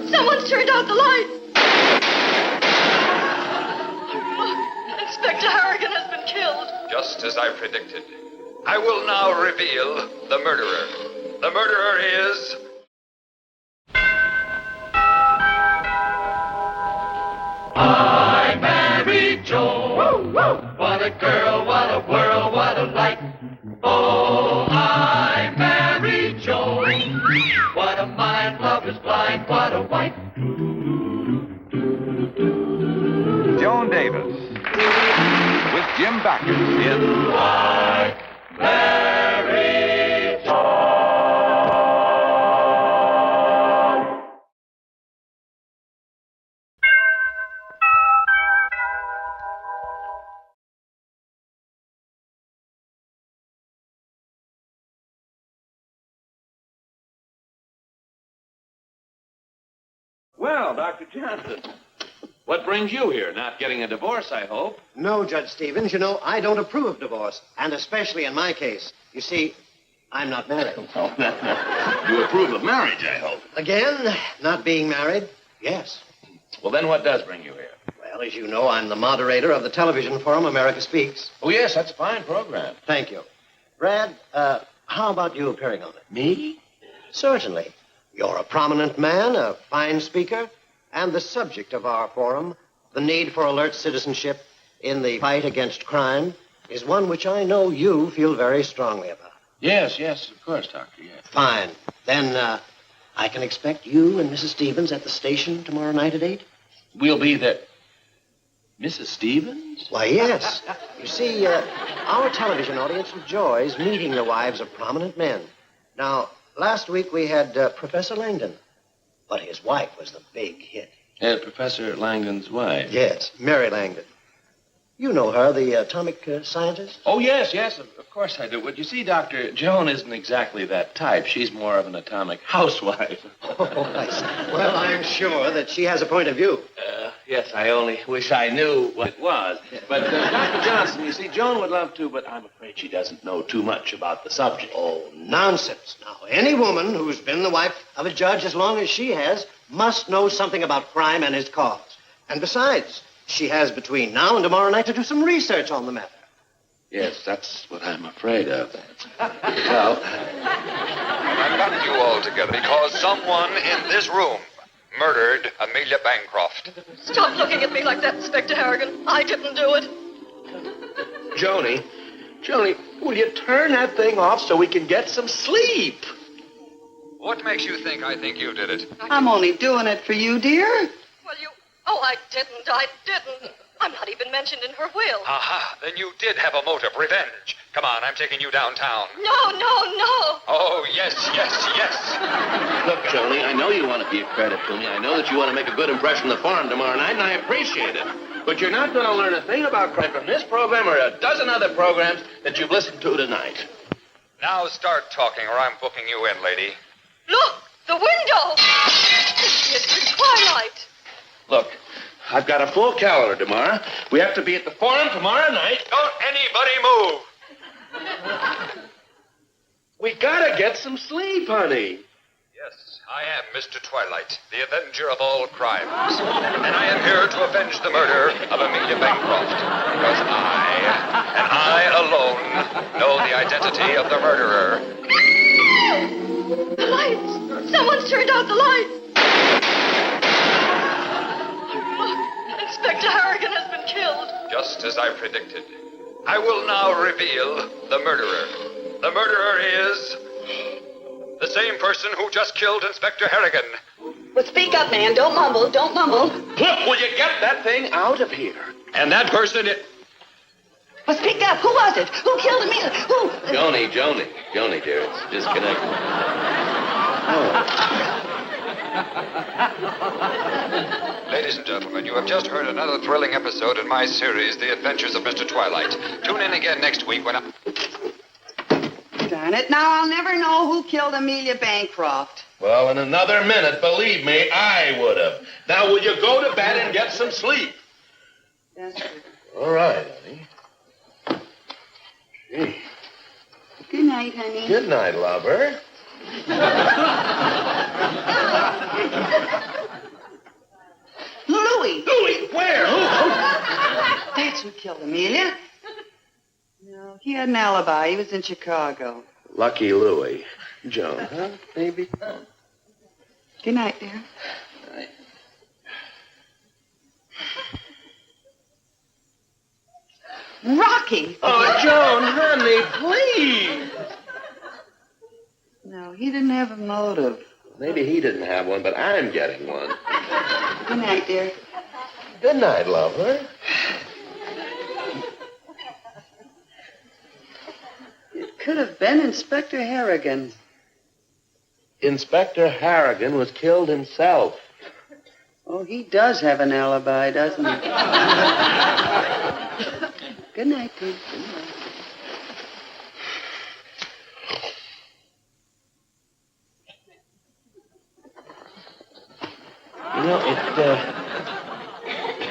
Someone's turned out the light. Look, Inspector Harrigan has been killed. Just as I predicted. I will now reveal the murderer. The murderer is... I married Joan. Woo, woo. What a girl, what a world, what a light. Oh, I married Joan. What a mind, love is blind, what a wife. Joan Davis with Jim Backus in I married Joan. Well, Dr. Johnson, what brings you here? Not getting a divorce, I hope. No, Judge Stevens. You know, I don't approve of divorce, and especially in my case. You see, I'm not married. Oh, you approve of marriage, I hope. Again, not being married? Yes. Well, then what does bring you here? Well, as you know, I'm the moderator of the television forum America Speaks. Oh, yes, that's a fine program. Thank you. Brad, how about you appearing on it? Me? Certainly. You're a prominent man, a fine speaker, and the subject of our forum, the need for alert citizenship in the fight against crime, is one which I know you feel very strongly about. Yes, of course, Doctor, yes. Fine. Then, I can expect you and Mrs. Stevens at the station tomorrow night at 8? We'll be there. Mrs. Stevens? Why, yes. You see, our television audience enjoys meeting the wives of prominent men. Now, last week we had Professor Langdon, but his wife was the big hit. Professor Langdon's wife? Yes, Mary Langdon. You know her, the atomic scientist? Oh, yes, of course I do. But you see, Doctor, Joan isn't exactly that type. She's more of an atomic housewife. Oh, I see. Well, I'm sure that she has a point of view. Yes, I only wish I knew what it was. But, Dr. Johnson, you see, Joan would love to, but I'm afraid she doesn't know too much about the subject. Oh, nonsense. Now, any woman who's been the wife of a judge as long as she has must know something about crime and its cause. And besides, she has between now and tomorrow night to do some research on the matter. Yes, that's what I'm afraid of. Well, I've gotten you all together because someone in this room murdered Amelia Bancroft. Stop looking at me like that, Inspector Harrigan. I didn't do it. Joni, will you turn that thing off so we can get some sleep? What makes you think I think you did it? I'm only doing it for you, dear. Well, I didn't. I'm not even mentioned in her will. Aha, then you did have a motive, revenge. Come on, I'm taking you downtown. No. Oh, yes. Look, Joni, I know you want to be a credit to me. I know that you want to make a good impression on the farm tomorrow night, and I appreciate it. But you're not going to learn a thing about crime from this program or a dozen other programs that you've listened to tonight. Now start talking, or I'm booking you in, lady. Look, the window. It's Twilight. Look, I've got a full calendar tomorrow. We have to be at the forum tomorrow night. Don't anybody move. We gotta get some sleep, honey. Yes, I am Mr. Twilight, the avenger of all crimes. And I am here to avenge the murder of Amelia Bancroft. Because I, and I alone, know the identity of the murderer. The lights. Someone's turned out the lights. Look, Inspector Harrigan has been killed. Just as I predicted. I will now reveal the murderer. The murderer is the same person who just killed Inspector Harrigan. Well, speak up, man. Don't mumble. Look, will you get that thing out of here? And that person is... Well, speak up. Who was it? Who killed Amelia? Who? Joni, dear, it's disconnected. Ladies and gentlemen, you have just heard another thrilling episode in my series, The Adventures of Mr. Twilight. Tune in again next week when I... Darn it. Now I'll never know who killed Amelia Bancroft. Well, in another minute, believe me, I would have. Now, will you go to bed and get some sleep? Yes, sir. All right, honey. Gee. Good night, honey. Good night, lover. Louis. Louis, where? Who? That's who killed Amelia. No, he had an alibi. He was in Chicago. Lucky Louis. Joan, huh, baby? Good night, dear. Rocky! Oh, Joan, honey, please. No, he didn't have a motive. Maybe he didn't have one, but I'm getting one. Good night, dear. Good night, lover. It could have been Inspector Harrigan. Inspector Harrigan was killed himself. Oh, he does have an alibi, doesn't he? Good night, dear. Good night. You know, it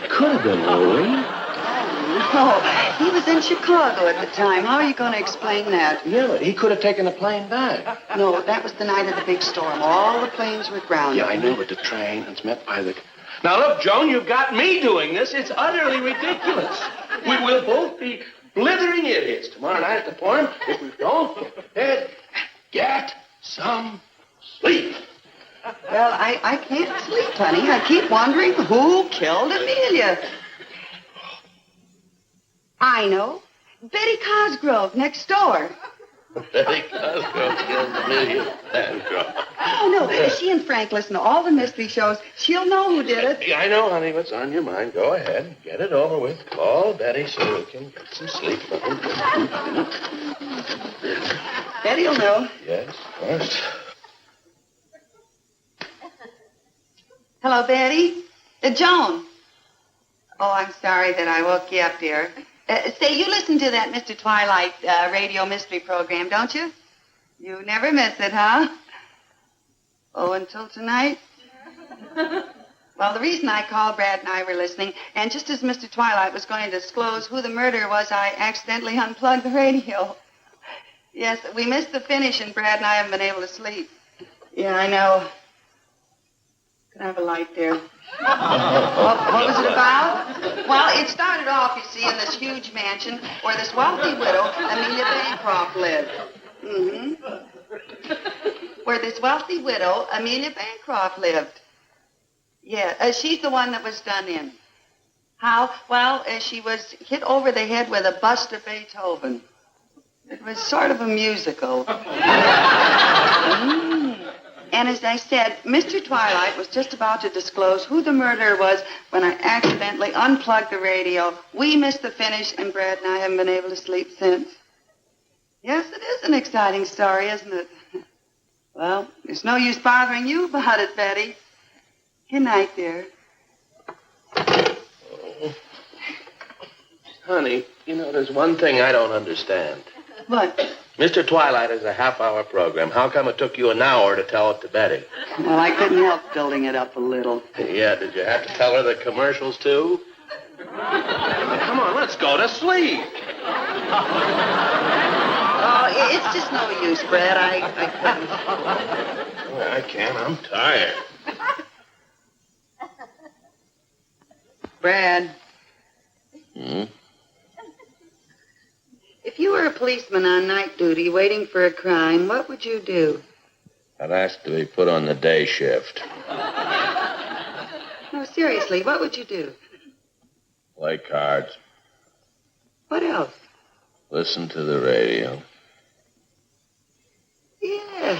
could have been Louis. Oh, he was in Chicago at the time. How are you going to explain that? Yeah, but he could have taken the plane back. No, that was the night of the big storm. All the planes were grounded. Yeah, I know, but the train was met by the... Now, look, Joan, you've got me doing this. It's utterly ridiculous. We will both be blithering idiots tomorrow night at the Forum if we don't get some sleep. Well, I can't sleep, honey. I keep wondering who killed Amelia. I know. Betty Cosgrove, next door. Betty Cosgrove killed Amelia Bancroft. Oh, no. She and Frank listen to all the mystery shows. She'll know who did it. Yeah, I know, honey, what's on your mind. Go ahead. Get it over with. Call Betty so we can get some sleep. Betty'll know. Yes, of course. Hello, Betty. Joan. Oh, I'm sorry that I woke you up, dear. Say, you listen to that Mr. Twilight radio mystery program, don't you? You never miss it, huh? Oh, until tonight? Well, the reason I called, Brad and I were listening, and just as Mr. Twilight was going to disclose who the murderer was, I accidentally unplugged the radio. Yes, we missed the finish, and Brad and I haven't been able to sleep. Yeah, I know. Can I have a light there? What was it about? Well, it started off, you see, in this huge mansion where this wealthy widow, Amelia Bancroft, lived. Mm-hmm. Where this wealthy widow, Amelia Bancroft, lived. Yeah, she's the one that was done in. How? Well, she was hit over the head with a bust of Beethoven. It was sort of a musical. And as I said, Mr. Twilight was just about to disclose who the murderer was when I accidentally unplugged the radio. We missed the finish, and Brad and I haven't been able to sleep since. Yes, it is an exciting story, isn't it? Well, there's no use bothering you about it, Betty. Good night, dear. Oh. Honey, you know, there's one thing I don't understand. What? Mr. Twilight is a half-hour program. How come it took you an hour to tell it to Betty? Well, I couldn't help building it up a little. Yeah, did you have to tell her the commercials, too? Now, come on, let's go to sleep. Oh, it's just no use, Brad. I couldn't. Well, I can't. I'm tired. Brad. Hmm? If you were a policeman on night duty waiting for a crime, what would you do? I'd ask to be put on the day shift. No, seriously, what would you do? Play cards. What else? Listen to the radio. Yeah.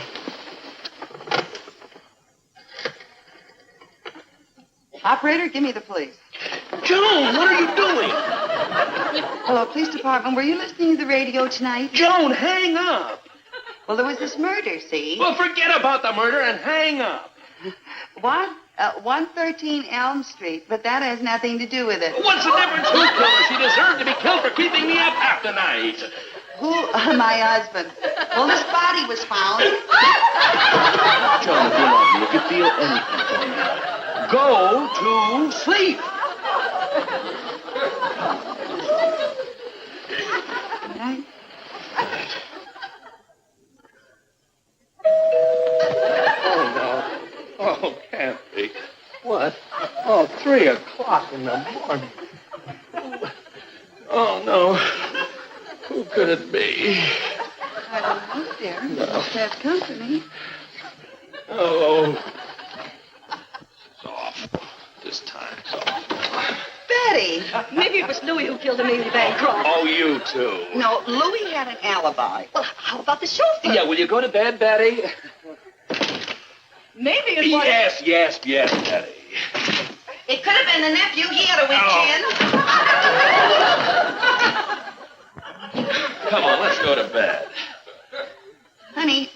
Operator, give me the police. Joan, what are you doing? Hello, police department. Were you listening to the radio tonight? Joan, hang up. Well, there was this murder, see? Well, forget about the murder and hang up. 113 Elm Street, but that has nothing to do with it. What's the difference? Who killed her? She deserved to be killed for keeping me up half the night. Who? My husband. Well, this body was found. Joan, if you love me, if you feel anything for me, go to sleep. Good night. Oh, no. Oh, can't What? Oh, 3 o'clock in the morning. Oh, no. Who could it be? I don't know, dear. You must have company. Oh. It's awful. This time it's awful. Betty! Maybe it was Louis who killed Amelia Bancroft. Oh, you too. No, Louis had an alibi. Well, how about the chauffeur? Yeah, will you go to bed, Betty? Maybe it was... Yes, Betty. It could have been the nephew. He had a weak chin. Come on, let's go to bed. Honey,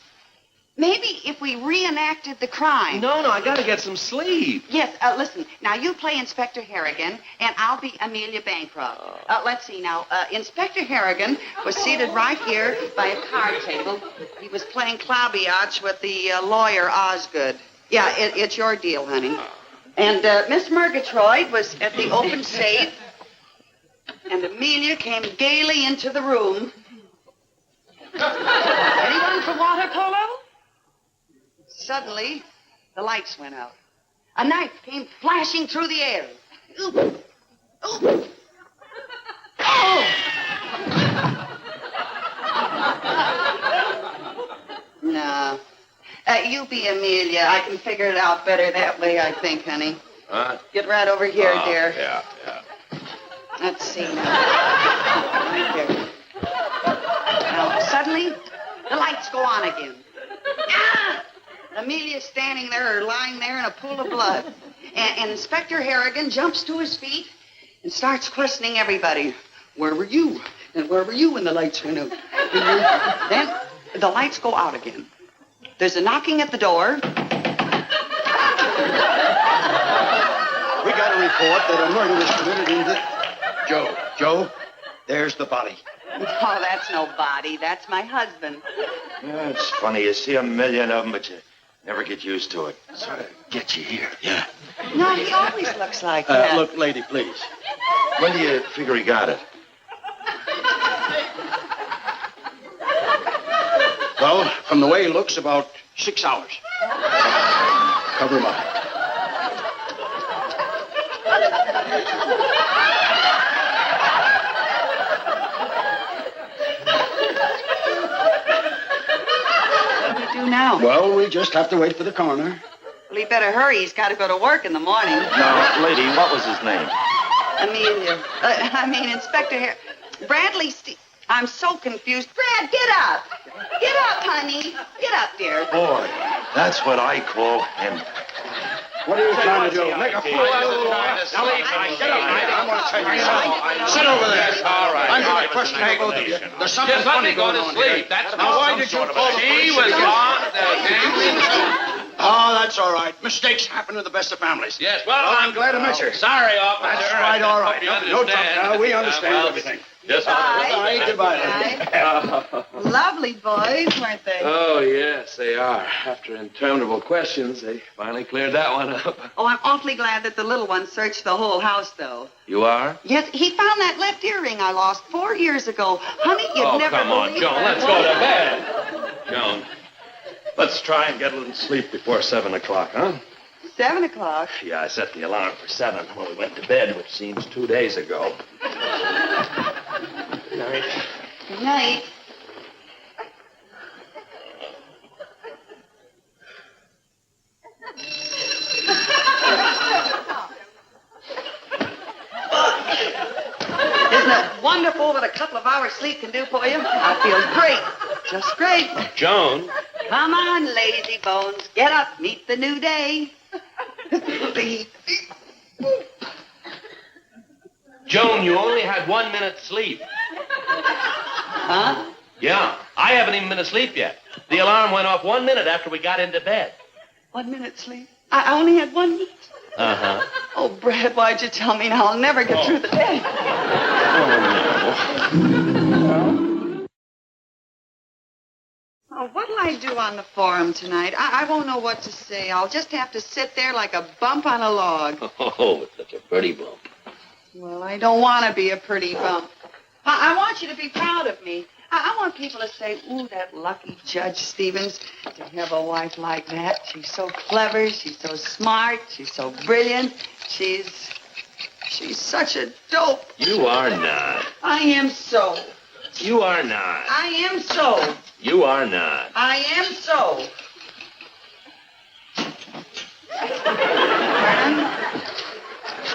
maybe if we reenacted the crime. No, I gotta get some sleep. Yes, listen. Now, you play Inspector Harrigan, and I'll be Amelia Bancroft. Let's see now. Inspector Harrigan was seated right here by a card table. He was playing claviage with the lawyer Osgood. Yeah, it's your deal, honey. And Miss Murgatroyd was at the open safe, and Amelia came gaily into the room. Anyone for water polo? Suddenly, the lights went out. A knife came flashing through the air. Ooh. Ooh. Oh! No. You be Amelia. I can figure it out better that way, I think, honey. Huh? Get right over here, dear. Yeah. Let's see now. Right here. Now, suddenly, the lights go on again. Ah! Amelia's standing there or lying there in a pool of blood. And Inspector Harrigan jumps to his feet and starts questioning everybody. Where were you? And where were you when the lights went out? Then the lights go out again. There's a knocking at the door. We got a report that a murder was committed in the... Joe, there's the body. Oh, that's no body. That's my husband. Yeah, it's funny. You see a million of them, but you never get used to it. Sort of gets you here. Yeah. No, he always looks like that. Look, lady, please. When do you figure he got it? Well, from the way he looks, about 6 hours. Cover him up. What do we do now? Well, we just have to wait for the coroner. Well, he better hurry. He's got to go to work in the morning. Now, lady, what was his name? Amelia. Inspector Bradley I'm so confused. Brad, get up. Get up, honey. Get up, dear. Boy, that's what I call him. What are you trying to do? Make a fool out of the boy? Now, get up, I want to tell you something. Sit over there. All right. I'm going to question both of you. There's something Just let funny me go going to on sleep. here. That's Now, why did you call the She police? was on the gambling. Oh, that's all right. Mistakes happen to the best of families. Yes, well, I'm glad I met you. Sorry, officer. That's right, all right. No trouble. understand. We understand Well, everything. Yes, Bye. Goodbye. Lovely boys, weren't they? Oh, yes, they are. After interminable questions, they finally cleared that one up. Oh, I'm awfully glad that the little one searched the whole house, though. You are? Yes, he found that left earring I lost 4 years ago. Honey, you'd never come on, believe Joan. that. Let's go to bed. Joan, let's try and get a little sleep before 7 o'clock, huh? 7 o'clock. Yeah, I set the alarm for 7 when we went to bed, which seems 2 days ago. Good night. Good night. Isn't it wonderful what a couple of hours sleep can do for you? I feel great. Just great. Joan? Come on, lazy bones. Get up. Meet the new day. Joan, you only had 1 minute's sleep. Huh? Yeah, I haven't even been asleep yet. The alarm went off 1 minute after we got into bed. 1 minute sleep? I only had 1 minute. Uh-huh. Oh, Brad, why'd you tell me now? I'll never get through the day. Oh, what'll I do on the forum tonight? I won't know what to say. I'll just have to sit there like a bump on a log. Oh, it's such a pretty bump. Well, I don't want to be a pretty bump. I want you to be proud of me. I want people to say, ooh, that lucky Judge Stevens to have a wife like that. She's so clever. She's so smart. She's so brilliant. She's such a dope. You are not. I am so. You are not. I am so. You are not. I am so.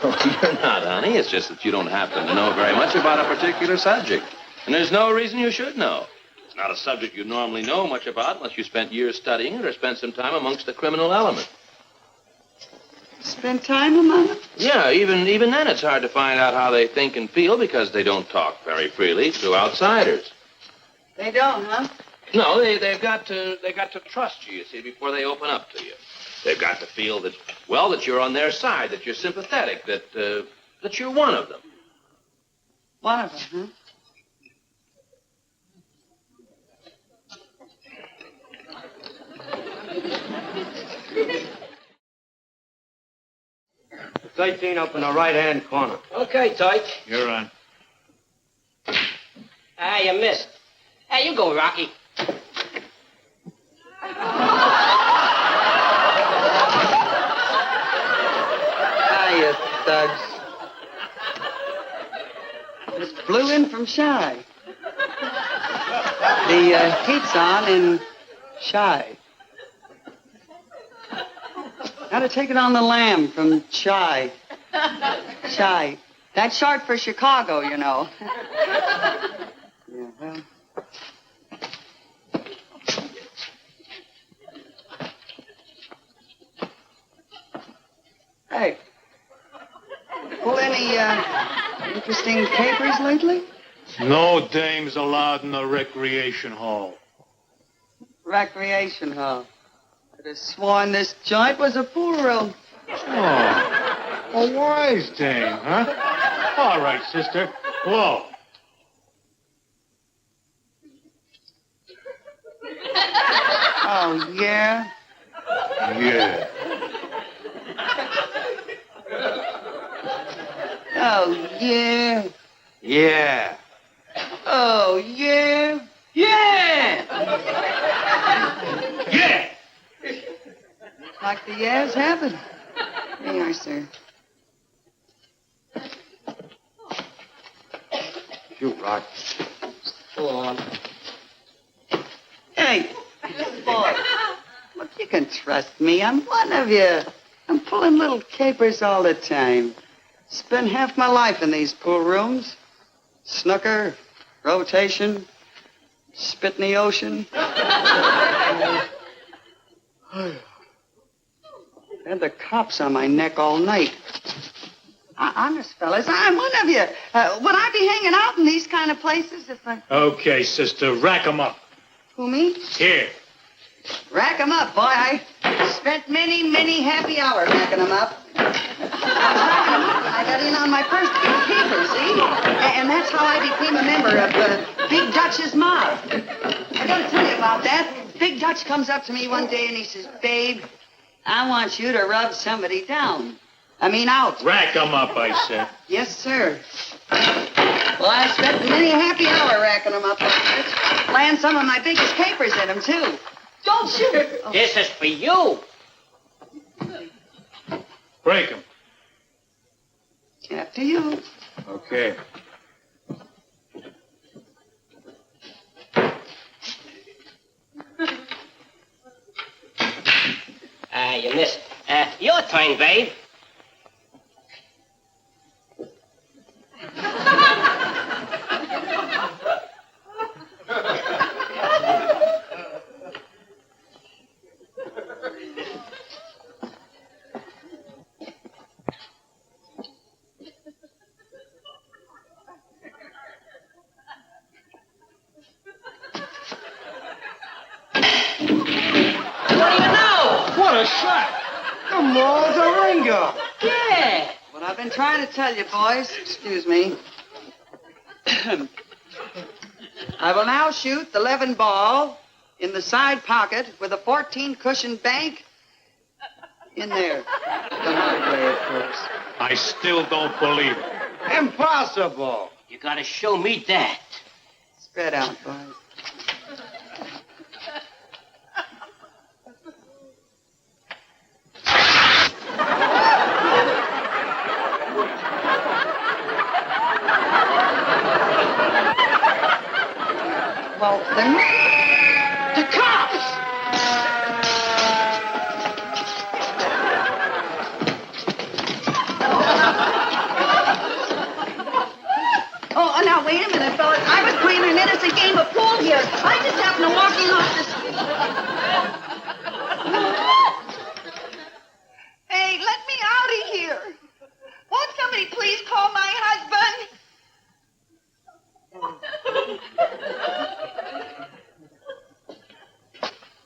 Oh, you're not, honey. It's just that you don't happen to know very much about a particular subject. And there's no reason you should know. It's not a subject you normally know much about unless you spent years studying it or spent some time amongst the criminal element. Spend time among them? Yeah, even then it's hard to find out how they think and feel because they don't talk very freely to outsiders. They don't, huh? No, they've got to trust you see, before they open up to you. They've got to feel that, well, that you're on their side, that you're sympathetic, that you're one of them. One of them, huh? 13 up in the right-hand corner. Okay, Tite. You're on. Ah, you missed. Hey, you go, Rocky. You thugs. Just flew in from Shy. The heat's on in Shy. Got to take it on the lam from Shy. Shy. That's short for Chicago, you know. Yeah, well. Hey. Pull any interesting papers lately? No dames allowed in the recreation hall. Recreation hall. Could have sworn this joint was a pool room. Oh, a wise dame, huh? All right, sister. Blow. Oh, yeah? Yeah. Oh, yeah. Yeah. Oh, yeah. Yeah! Yeah! Like the yeahs happen. Here you are, sir. You rock. Go on. Hey, boy. Look, you can trust me. I'm one of you. I'm pulling little capers all the time. Spent half my life in these pool rooms. Snooker, rotation, spit in the ocean. Had the cops on my neck all night. Honest, fellas, I'm one of you. Would I be hanging out in these kind of places if I... Okay, sister, rack 'em up. Who, me? Here. Rack 'em up, boy. I spent many happy hours racking 'em up. I got in on my first big paper, see? And that's how I became a member of Big Dutch's mob. I gotta tell you about that. Big Dutch comes up to me one day and he says, Babe, I want you to rub somebody down. I mean out. Rack 'em up, I said. Yes, sir. Well, I spent many a happy hour racking 'em up. Land some of my biggest papers in them, too. Don't shoot. Oh. This is for you. Break 'em. After you. Okay. You missed. Your turn, babe. What a shot! The mall's a ringer. Yeah. What I've been trying to tell you, boys, excuse me. I will now shoot the 11 ball in the side pocket with a 14-cushion bank in there. The hard way, of course. I still don't believe it. Impossible. You gotta show me that. Spread out, boys. Walton. The cops! Oh, now wait a minute, fellas. I was playing an innocent game of pool here. I just happened to walk in off the street. Hey, let me out of here. Won't somebody please call my husband?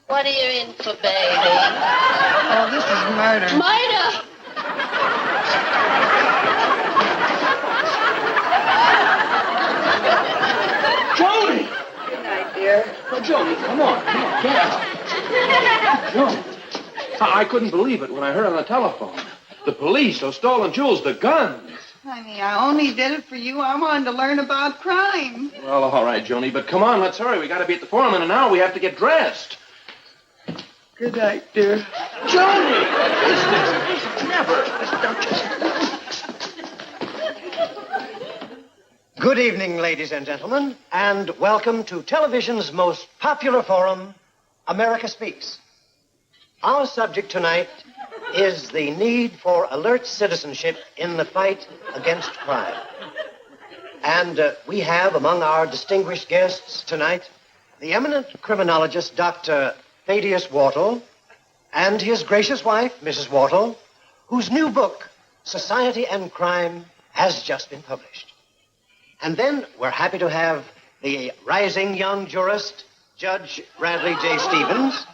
What are you in for, baby? Oh, this is murder. Murder! Joni! Good night, dear. Oh, Joni, come on, get out. Joni, I couldn't believe it when I heard on the telephone. The police, those stolen jewels, the guns. Honey, I only did it for you. I wanted to learn about crime. Well, all right, Joni, but come on, let's hurry. We got to be at the forum in an hour. We have to get dressed. Good night, dear. Joni! What is this? Never. Good evening, ladies and gentlemen, and welcome to television's most popular forum, America Speaks. Our subject tonight is the need for alert citizenship in the fight against crime. And we have among our distinguished guests tonight the eminent criminologist, Dr. Thaddeus Whartle, and his gracious wife, Mrs. Whartle, whose new book, Society and Crime, has just been published. And then we're happy to have the rising young jurist, Judge Bradley J. Stevens,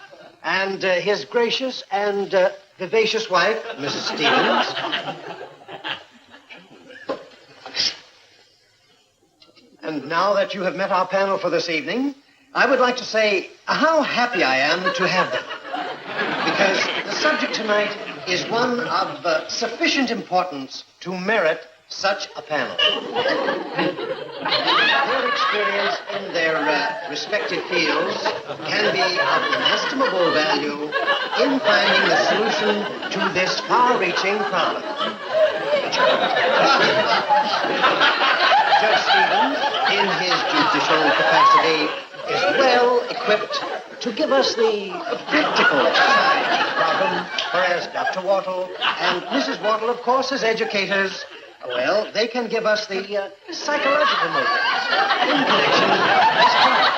and his gracious and vivacious wife, Mrs. Stevens. And now that you have met our panel for this evening, I would like to say how happy I am to have them. Because the subject tonight is one of sufficient importance to merit such a panel. Their experience in their respective fields can be of inestimable value in finding the solution to this far-reaching problem. Judge Stevens, in his judicial capacity, is well equipped to give us the practical side of the problem, whereas Dr. Whartle and Mrs. Whartle, of course, as educators, well, they can give us the psychological motives in connection with this crime.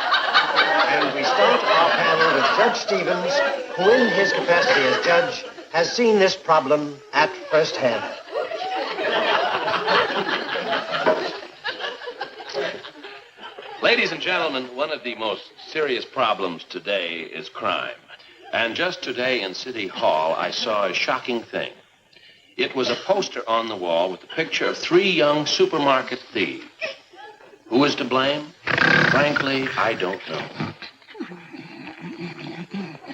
And we start our panel with Judge Stevens, who in his capacity as judge has seen this problem at first hand. Ladies and gentlemen, one of the most serious problems today is crime. And just today in City Hall, I saw a shocking thing. It was a poster on the wall with a picture of 3 young supermarket thieves. Who is to blame? Frankly, I don't know.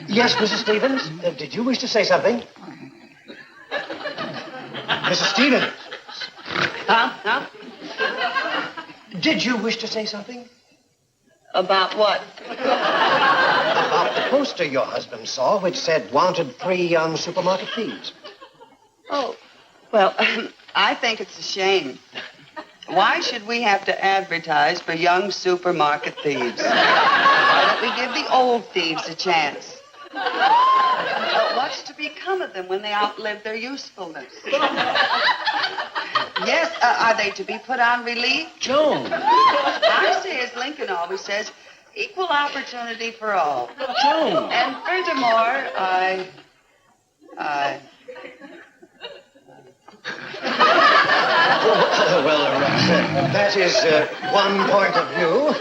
Yes, Mrs. Stevens, did you wish to say something? Mrs. Stevens. Huh? Did you wish to say something? About what? About the poster your husband saw, which said, wanted 3 young supermarket thieves. Oh, well, I think it's a shame. Why should we have to advertise for young supermarket thieves? Why don't we give the old thieves a chance? What's to become of them when they outlive their usefulness? Yes, are they to be put on relief? Joan! I say, as Lincoln always says, equal opportunity for all. Joan! And furthermore, That is one point of view.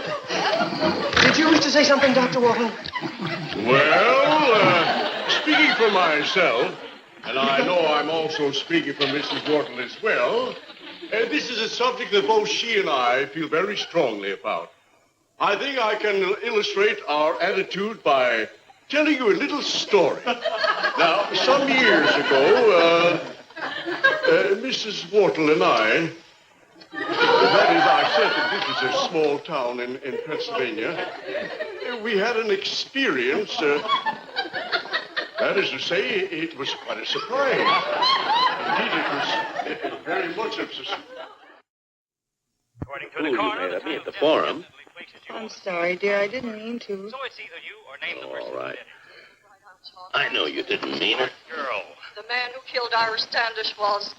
Did you wish to say something, Dr. Wharton? Well, speaking for myself, and I know I'm also speaking for Mrs. Wharton as well, this is a subject that both she and I feel very strongly about. I think I can illustrate our attitude by telling you a little story. Now, some years ago, Mrs. Wharton and I... That is, I said that this is a small town in Pennsylvania. We had an experience. That is to say, it was quite a surprise. Indeed, it was very much of a surprise. According to the coroner, you made me at the forum. I'm sorry, dear. I didn't mean to. So it's either you or name the person. All right. I know you didn't mean it. Girl. The man who killed Ira Standish was...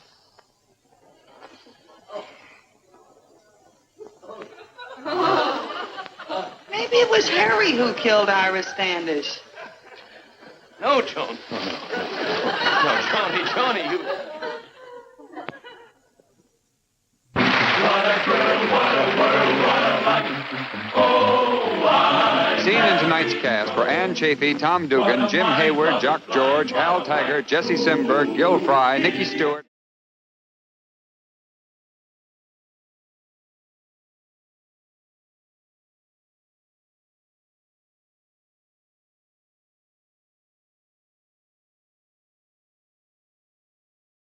Maybe it was Harry who killed Ira Standish. No, Joan. No, Johnny, you... What a girl, what a world, what a life. Oh, I... Seen in tonight's cast were Ann Chafee, Tom Dugan, Jim Hayward, Jock George, Hal Taggart, Jesse Simberg, Gil Fry, Nicky Stewart.